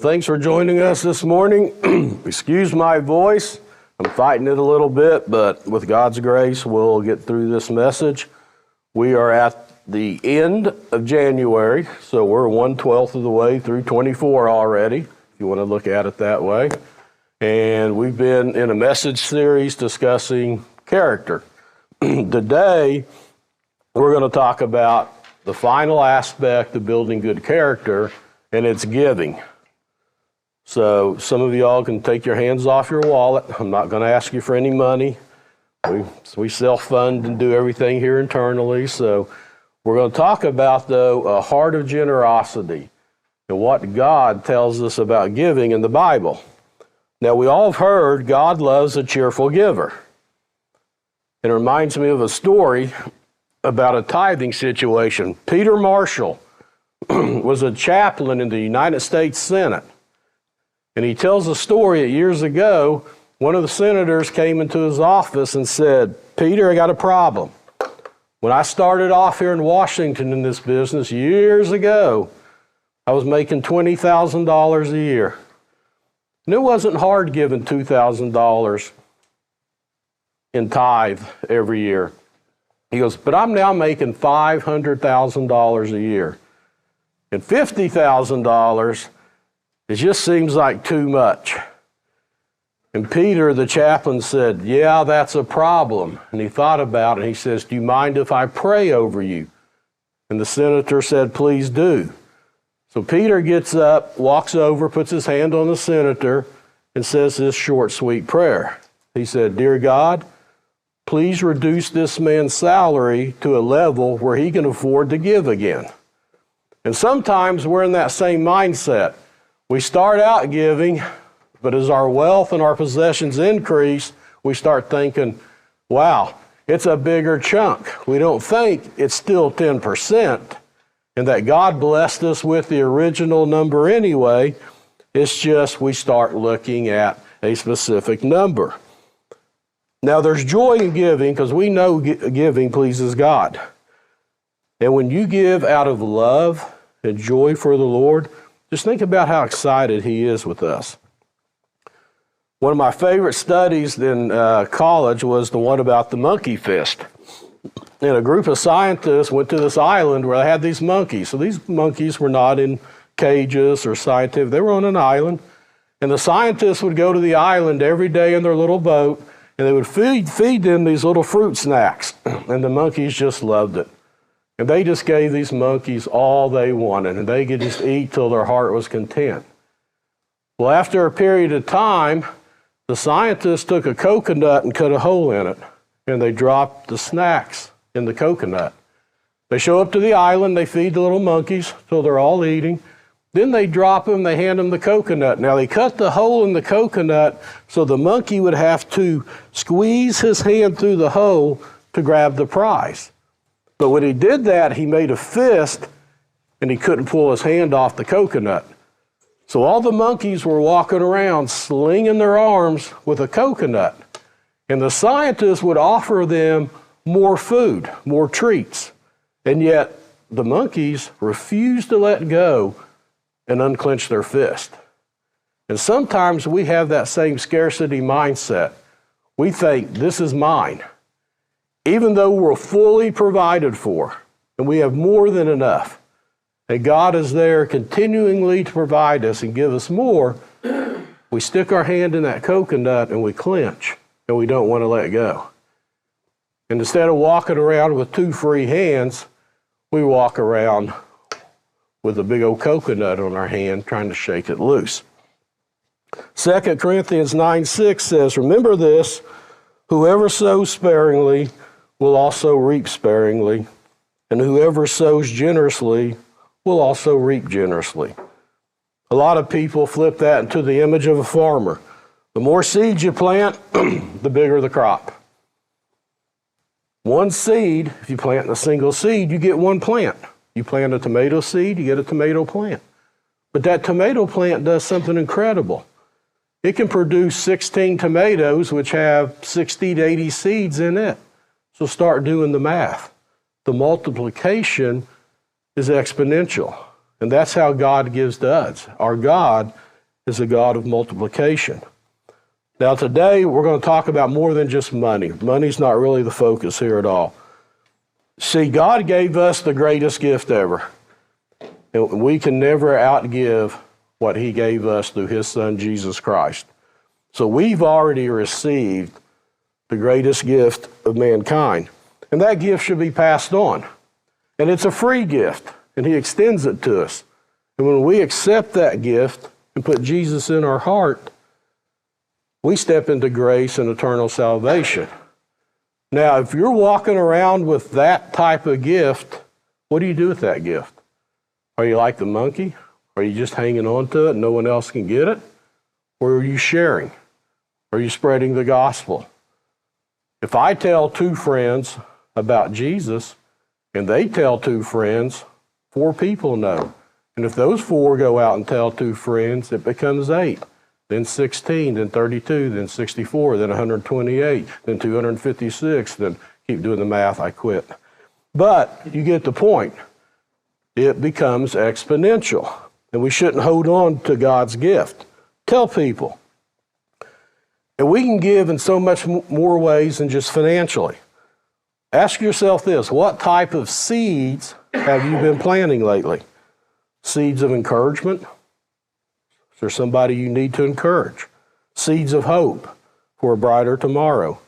thanks for joining us this morning. Excuse my voice. I'm fighting it a little bit, but with God's grace, we'll get through this message. We are at the end of January, so we're 1/12 of the way through 24 already, if you want to look at it that way. And we've been in a message series discussing character. Today, we're going to talk about the final aspect of building good character, and it's giving. So some of y'all can take your hands off your wallet. I'm not going to ask you for any money. We self-fund and do everything here internally. So we're going to talk about, though, a heart of generosity and what God tells us about giving in the Bible. Now, we all have heard God loves a cheerful giver. It reminds me of a story about a tithing situation. Peter Marshall was a chaplain in the United States Senate. And he tells a story that years ago, one of the senators came into his office and said, "Peter, I got a problem. When I started off here in Washington in this business years ago, I was making $20,000 a year. And it wasn't hard giving $2,000 in tithe every year." He goes, "But I'm now making $500,000 a year. And $50,000, it just seems like too much." And Peter, the chaplain, said, "Yeah, that's a problem." And he thought about it, and he says, "Do you mind if I pray over you?" And the senator said, "Please do." So Peter gets up, walks over, puts his hand on the senator, and says this short, sweet prayer. He said, "Dear God, please reduce this man's salary to a level where he can afford to give again." And sometimes we're in that same mindset. We start out giving, but as our wealth and our possessions increase, we start thinking, wow, it's a bigger chunk. We don't think it's still 10%, and that God blessed us with the original number anyway. It's just we start looking at a specific number. Now, there's joy in giving because we know giving pleases God. And when you give out of love and joy for the Lord, just think about how excited He is with us. One of my favorite studies in college was the one about the monkey fist. And a group of scientists went to this island where they had these monkeys. So these monkeys were not in cages or scientific. They were on an island. And the scientists would go to the island every day in their little boat, and they would feed them these little fruit snacks. And the monkeys just loved it. And they just gave these monkeys all they wanted, and they could just eat till their heart was content. Well, after a period of time, the scientists took a coconut and cut a hole in it, and they dropped the snacks in the coconut. They show up to the island, they feed the little monkeys till they're all eating. Then they drop them, they hand them the coconut. Now, they cut the hole in the coconut so the monkey would have to squeeze his hand through the hole to grab the prize. But when he did that, he made a fist, and he couldn't pull his hand off the coconut. So all the monkeys were walking around slinging their arms with a coconut. And the scientists would offer them more food, more treats. And yet the monkeys refused to let go and unclench their fist. And sometimes we have that same scarcity mindset. We think, this is mine. Even though we're fully provided for and we have more than enough, and God is there continually to provide us and give us more, we stick our hand in that coconut and we clench and we don't want to let go. And instead of walking around with two free hands, we walk around with a big old coconut on our hand trying to shake it loose. 2 Corinthians 9:6 says, "Remember this, whoever sows sparingly will also reap sparingly, and whoever sows generously will also reap generously." A lot of people flip that into the image of a farmer. The more seeds you plant, the bigger the crop. One seed, if you plant a single seed, you get one plant. You plant a tomato seed, you get a tomato plant. But that tomato plant does something incredible. It can produce 16 tomatoes, which have 60 to 80 seeds in it. So start doing the math. The multiplication is exponential. And that's how God gives to us. Our God is a God of multiplication. Now today we're going to talk about more than just money. Money's not really the focus here at all. See, God gave us the greatest gift ever. And we can never outgive what he gave us through his son, Jesus Christ. So we've already received the greatest gift of mankind. And that gift should be passed on. And it's a free gift, and he extends it to us. And when we accept that gift and put Jesus in our heart, we step into grace and eternal salvation. Now, if you're walking around with that type of gift, what do you do with that gift? Are you like the monkey? Are you just hanging on to it and no one else can get it? Or are you sharing? Are you spreading the gospel? If I tell 2 friends about Jesus and they tell 2 friends, 4 people know. And if those 4 go out and tell 2 friends, it becomes 8. Then 16, then 32, then 64, then 128, then 256, then keep doing the math, I quit. But you get the point. It becomes exponential. And we shouldn't hold on to God's gift. Tell people. And we can give in so much more ways than just financially. Ask yourself this, what type of seeds have you been planting lately? Seeds of encouragement? Is there somebody you need to encourage? Seeds of hope for a brighter tomorrow.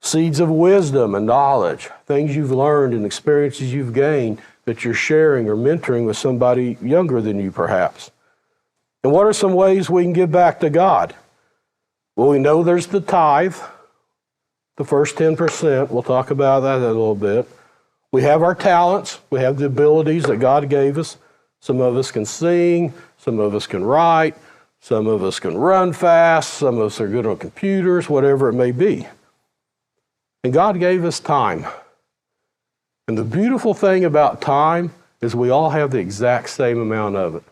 Seeds of wisdom and knowledge, things you've learned and experiences you've gained that you're sharing or mentoring with somebody younger than you perhaps. And what are some ways we can give back to God? Well, we know there's the tithe, the first 10%. We'll talk about that in a little bit. We have our talents. We have the abilities that God gave us. Some of us can sing. Some of us can write. Some of us can run fast. Some of us are good on computers, whatever it may be. And God gave us time. And the beautiful thing about time is we all have the exact same amount of it.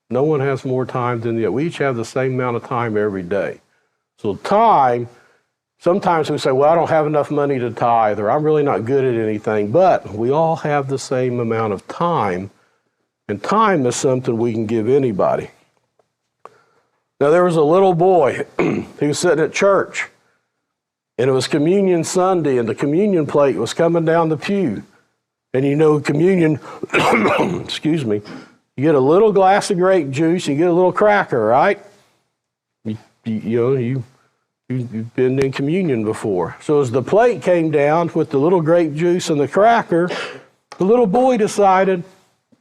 No one has more time than the other. We each have the same amount of time every day. So time, sometimes we say, well, I don't have enough money to tithe, or I'm really not good at anything. But we all have the same amount of time. And time is something we can give anybody. Now, there was a little boy who was sitting at church. And it was Communion Sunday, and the communion plate was coming down the pew. And you know, communion, excuse me, you get a little glass of grape juice, you get a little cracker, right? You've been in communion before. So as the plate came down with the little grape juice and the cracker, the little boy decided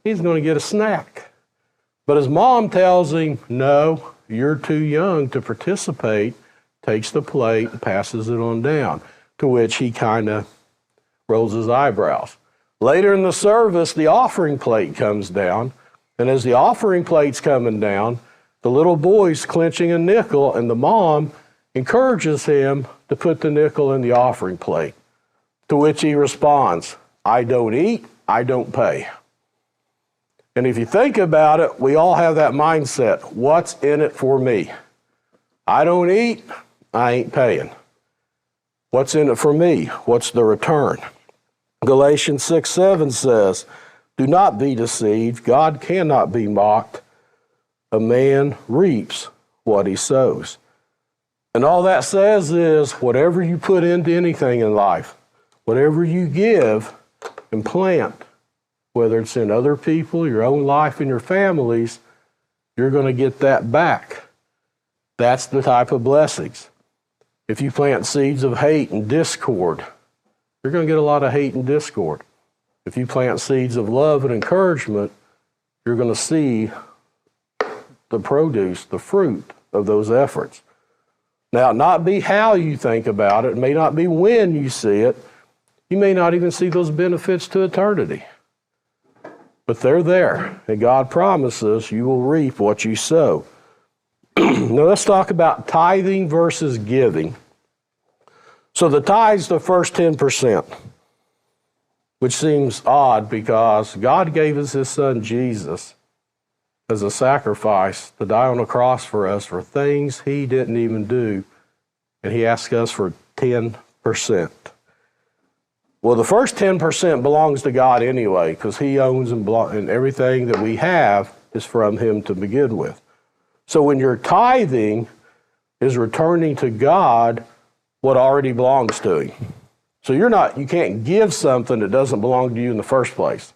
he's going to get a snack. But his mom tells him, no, you're too young to participate, takes the plate and passes it on down, to which he kind of rolls his eyebrows. Later in the service, the offering plate comes down, and as the offering plate's coming down, the little boy's clenching a nickel, and the mom encourages him to put the nickel in the offering plate, to which he responds, I don't eat, I don't pay. And if you think about it, we all have that mindset. What's in it for me? I don't eat, I ain't paying. What's in it for me? What's the return? Galatians 6:7 says, do not be deceived. God cannot be mocked. A man reaps what he sows. And all that says is whatever you put into anything in life, whatever you give and plant, whether it's in other people, your own life, and your families, you're going to get that back. That's the type of blessings. If you plant seeds of hate and discord, you're going to get a lot of hate and discord. If you plant seeds of love and encouragement, you're going to see the produce, the fruit of those efforts. Now, it not be how you think about it. It may not be when you see it. You may not even see those benefits to eternity. But they're there. And God promises you will reap what you sow. Now, let's talk about tithing versus giving. So the tithe's the first 10%, which seems odd because God gave us his son Jesus as a sacrifice to die on a cross for us for things he didn't even do, and he asked us for 10%. Well, the first 10% belongs to God anyway, because he owns and everything that we have is from him to begin with. So when your tithing is returning to God what already belongs to Him. So you can't give something that doesn't belong to you in the first place.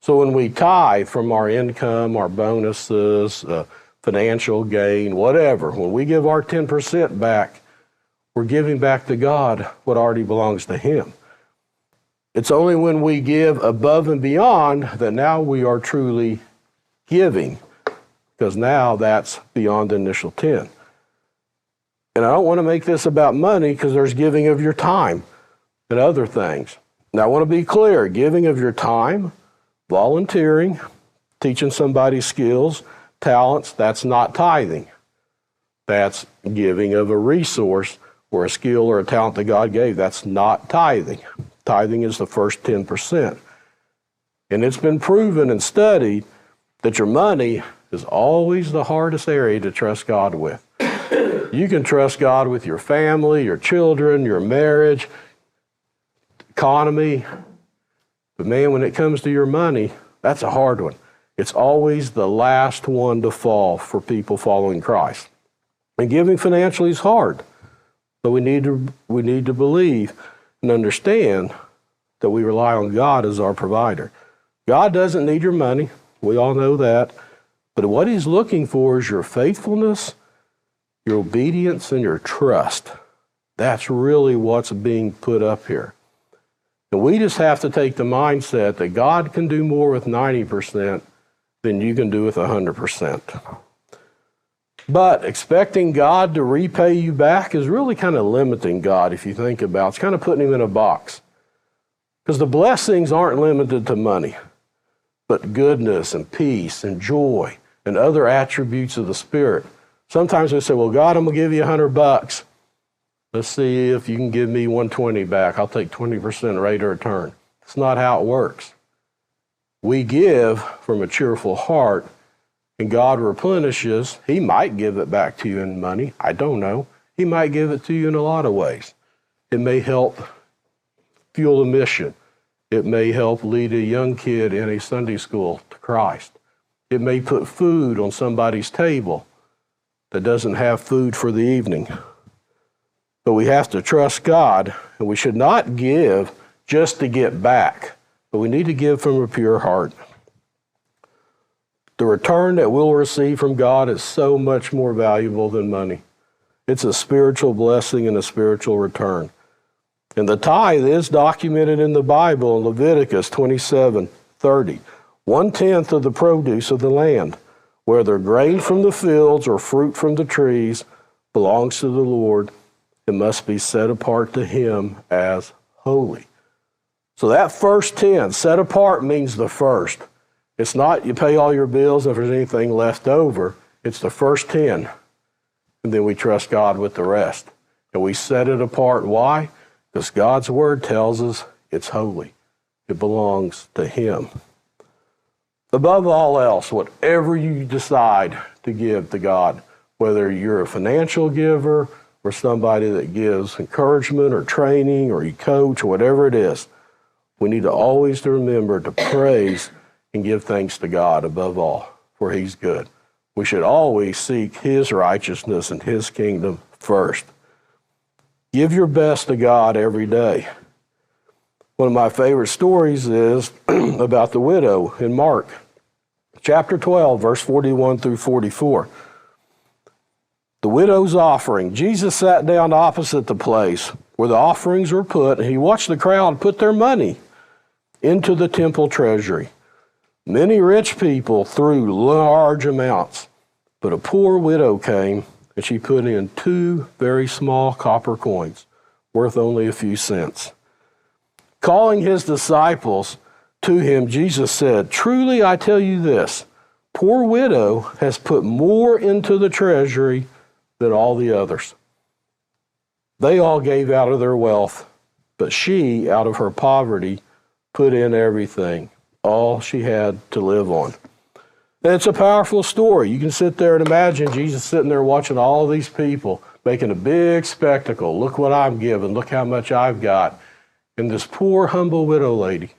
So when we tithe from our income, our bonuses, financial gain, whatever, when we give our 10% back, we're giving back to God what already belongs to Him. It's only when we give above and beyond that now we are truly giving, because now that's beyond the initial 10. And I don't want to make this about money, because there's giving of your time and other things. Now I want to be clear, giving of your time, volunteering, teaching somebody skills, talents, that's not tithing. That's giving of a resource or a skill or a talent that God gave. That's not tithing. Tithing is the first 10%. And it's been proven and studied that your money is always the hardest area to trust God with. You can trust God with your family, your children, your marriage, economy. But man, when it comes to your money, that's a hard one. It's always the last one to fall for people following Christ. And giving financially is hard. But we need to believe and understand that we rely on God as our provider. God doesn't need your money. We all know that. But what He's looking for is your faithfulness, your obedience, and your trust. That's really what's being put up here. And we just have to take the mindset that God can do more with 90% than you can do with 100%. But expecting God to repay you back is really kind of limiting God, if you think about it. It's kind of putting Him in a box. Because the blessings aren't limited to money, but goodness and peace and joy and other attributes of the Spirit. Sometimes we say, well, God, I'm going to give you $100. Let's see if you can give me 120 back. I'll take 20% rate of return. It's not how it works. We give from a cheerful heart, and God replenishes. He might give it back to you in money. I don't know. He might give it to you in a lot of ways. It may help fuel a mission. It may help lead a young kid in a Sunday school to Christ. It may put food on somebody's table that doesn't have food for the evening. But we have to trust God, and we should not give just to get back, but we need to give from a pure heart. The return that we'll receive from God is so much more valuable than money. It's a spiritual blessing and a spiritual return. And the tithe is documented in the Bible in Leviticus 27:30. 1/10 of the produce of the land, whether grain from the fields or fruit from the trees, belongs to the Lord. It must be set apart to Him as holy. So that first 10, set apart, means the first. It's not you pay all your bills, if there's anything left over. It's the first 10. And then we trust God with the rest. And we set it apart. Why? Because God's Word tells us it's holy. It belongs to Him. Above all else, whatever you decide to give to God, whether you're a financial giver or somebody that gives encouragement or training or you coach or whatever it is, we need to always remember to praise and give thanks to God above all, for He's good. We should always seek His righteousness and His kingdom first. Give your best to God every day. One of my favorite stories is about the widow in Mark, chapter 12, verse 41 through 44. The widow's offering. Jesus sat down opposite the place where the offerings were put, and He watched the crowd put their money into the temple treasury. Many rich people threw large amounts, but a poor widow came, and she put in 2 very small copper coins, worth only a few cents. Calling His disciples to Him, Jesus said, "Truly I tell you this, poor widow has put more into the treasury than all the others. They all gave out of their wealth, but she, out of her poverty, put in everything, all she had to live on." And it's a powerful story. You can sit there and imagine Jesus sitting there watching all these people making a big spectacle. Look what I'm giving. Look how much I've got. And this poor, humble widow lady,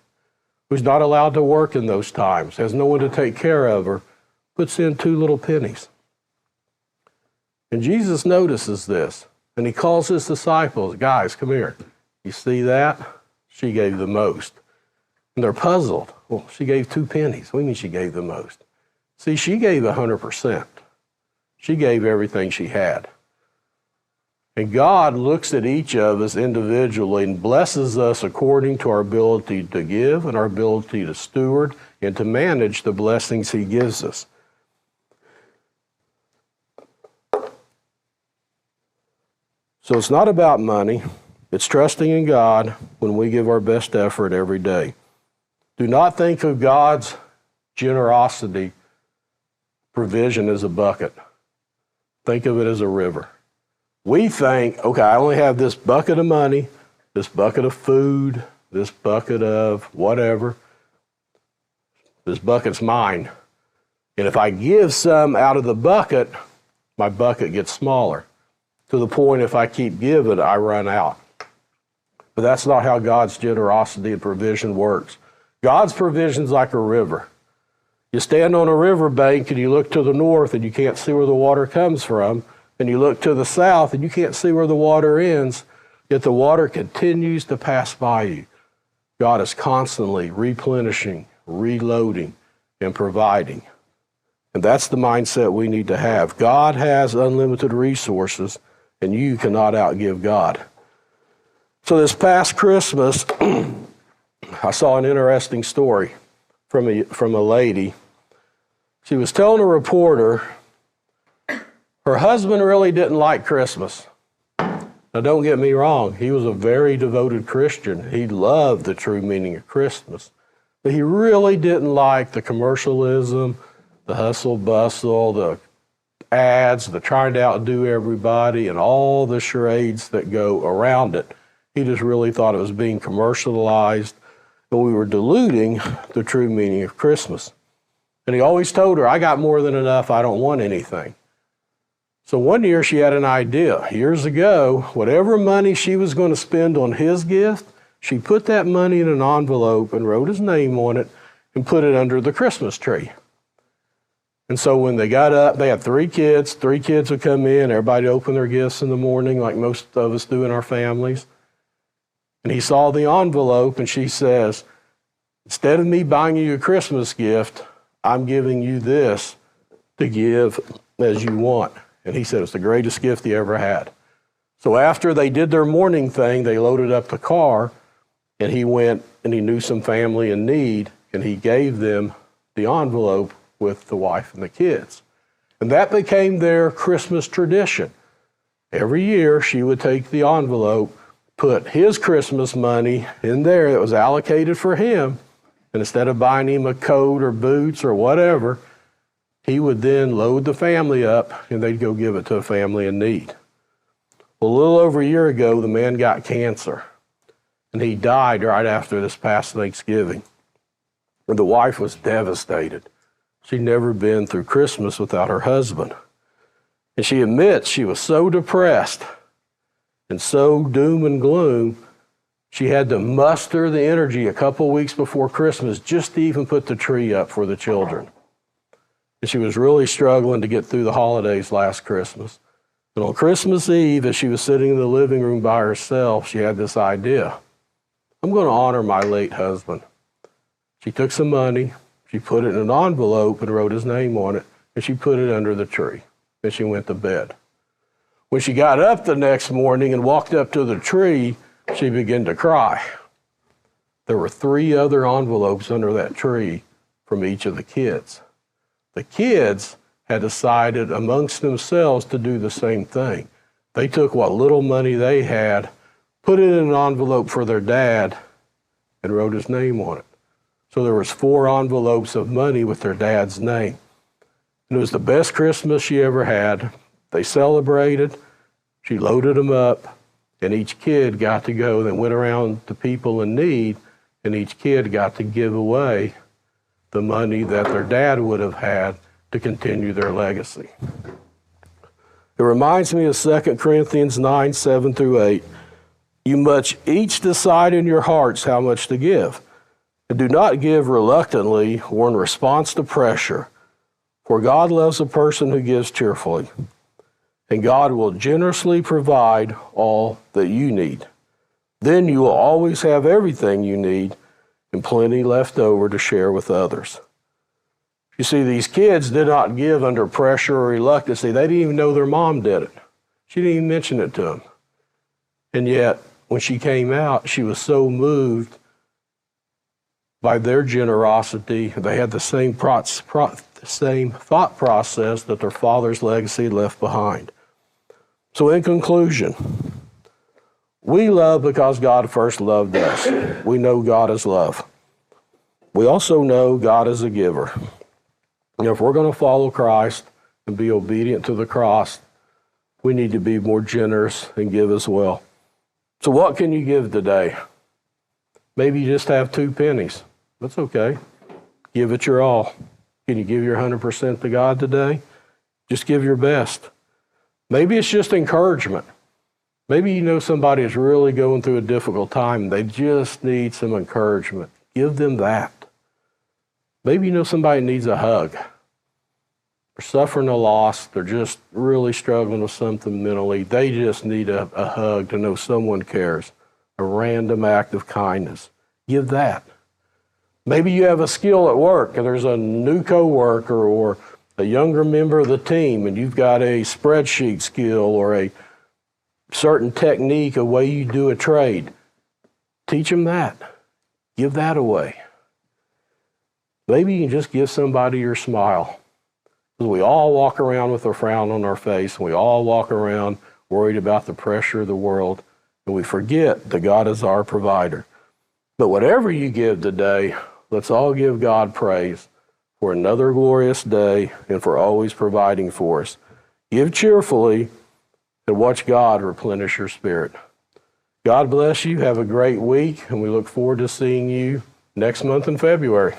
who's not allowed to work in those times, has no one to take care of her, puts in 2 little pennies. And Jesus notices this, and he calls his disciples, guys, come here. You see that? She gave the most. And they're puzzled. Well, she gave 2 pennies. What do you mean she gave the most? See, she gave 100%. She gave everything she had. And God looks at each of us individually and blesses us according to our ability to give and our ability to steward and to manage the blessings he gives us. So it's not about money. It's trusting in God when we give our best effort every day. Do not think of God's generosity, provision as a bucket. Think of it as a river. We think, okay, I only have this bucket of money, this bucket of food, this bucket of whatever. This bucket's mine. And if I give some out of the bucket, my bucket gets smaller. To the point, if I keep giving, I run out. But that's not how God's generosity and provision works. God's provision's like a river. You stand on a river bank and you look to the north and you can't see where the water comes from. And you look to the south and you can't see where the water ends, yet the water continues to pass by you. God is constantly replenishing, reloading, and providing. And that's the mindset we need to have. God has unlimited resources, and you cannot outgive God. So this past Christmas, I saw an interesting story from a lady. She was telling a reporter her husband really didn't like Christmas. Now, don't get me wrong. He was a very devoted Christian. He loved the true meaning of Christmas. But he really didn't like the commercialism, the hustle bustle, the ads, the trying to outdo everybody, and all the charades that go around it. He just really thought it was being commercialized, and we were diluting the true meaning of Christmas. And he always told her, I got more than enough. I don't want anything. So one year she had an idea. Years ago, whatever money she was going to spend on his gift, she put that money in an envelope and wrote his name on it and put it under the Christmas tree. And so when they got up, they had 3 kids. 3 kids would come in. Everybody opened their gifts in the morning like most of us do in our families. And he saw the envelope and she says, instead of me buying you a Christmas gift, I'm giving you this to give as you want. And he said it's the greatest gift he ever had. So after they did their morning thing, they loaded up the car, and he went and he knew some family in need, and he gave them the envelope with the wife and the kids. And that became their Christmas tradition. Every year she would take the envelope, put his Christmas money in there that was allocated for him, and instead of buying him a coat or boots or whatever, he would then load the family up and they'd go give it to a family in need. Well, a little over a year ago, the man got cancer and he died right after this past Thanksgiving. And the wife was devastated. She'd never been through Christmas without her husband. And she admits she was so depressed and so doom and gloom, she had to muster the energy a couple weeks before Christmas just to even put the tree up for the children. And she was really struggling to get through the holidays last Christmas. And on Christmas Eve, as she was sitting in the living room by herself, she had this idea. I'm going to honor my late husband. She took some money, she put it in an envelope and wrote his name on it, and she put it under the tree. And she went to bed. When she got up the next morning and walked up to the tree, she began to cry. There were 3 other envelopes under that tree from each of the kids. The kids had decided amongst themselves to do the same thing. They took what little money they had, put it in an envelope for their dad, and wrote his name on it. So there was 4 envelopes of money with their dad's name. And it was the best Christmas she ever had. They celebrated, she loaded them up, and each kid got to go and went around to people in need, and each kid got to give away the money that their dad would have had to continue their legacy. It reminds me of 2 Corinthians 9, 7 through 8. You must each decide in your hearts how much to give. And do not give reluctantly or in response to pressure, for God loves a person who gives cheerfully. and God will generously provide all that you need. Then you will always have everything you need and plenty left over to share with others. You see, these kids did not give under pressure or reluctance. They didn't even know their mom did it. She didn't even mention it to them. And yet, when she came out, she was so moved by their generosity. They had the same thought process that their father's legacy left behind. So in conclusion, we love because God first loved us. We know God is love. We also know God is a giver. And if we're going to follow Christ and be obedient to the cross, we need to be more generous and give as well. So what can you give today? Maybe you just have 2 pennies. That's okay. Give it your all. Can you give your 100% to God today? Just give your best. Maybe it's just encouragement. Maybe you know somebody is really going through a difficult time. They just need some encouragement. Give them that. Maybe you know somebody needs a hug. They're suffering a loss. They're just really struggling with something mentally. They just need a hug to know someone cares. A random act of kindness. Give that. Maybe you have a skill at work and there's a new coworker or a younger member of the team and you've got a spreadsheet skill or a certain technique, a way you do a trade. Teach them that. Give that away. Maybe you can just give somebody your smile. Because we all walk around with a frown on our face, and we all walk around worried about the pressure of the world, and we forget that God is our provider. But whatever you give today, let's all give God praise for another glorious day and for always providing for us. Give cheerfully and watch God replenish your spirit. God bless you. Have a great week, and we look forward to seeing you next month in February.